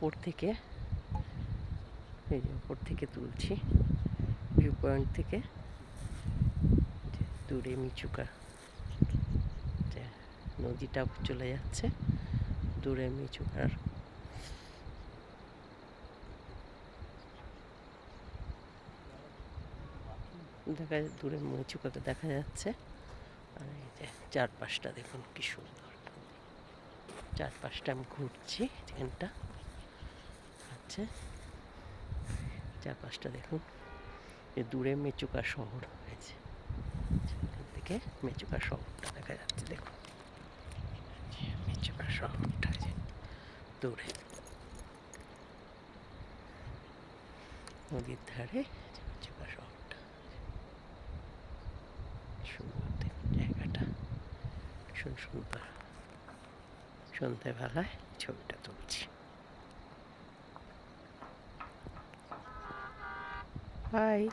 ওপর থেকে, এই যে ওপর থেকে তুলছি, ভিউ পয়েন্ট থেকে। দূরে মিচুকা নদীটা চলে যাচ্ছে, দূরে মিচুকার দূরে মিচুকাটা দেখা যাচ্ছে। আর এই যে চারপাশটা দেখুন কি সুন্দর, চারপাশটা আমি ঘুরছি এখানটা আচ্ছা, চারপাশটা দেখুন। দূরে মেচুকা শহর হয়েছে, এখান থেকে মেচুকা শহরটা দেখা যাচ্ছে। দেখুন মেচুকা শহরটা দূরে নদীর ধারে, মেচুকা শহরটা সুন্দর। দেখুন জায়গাটা ভীষণ সুন্দর। সন্ধ্যাবেলায় ছবিটা তুলছি। বাই।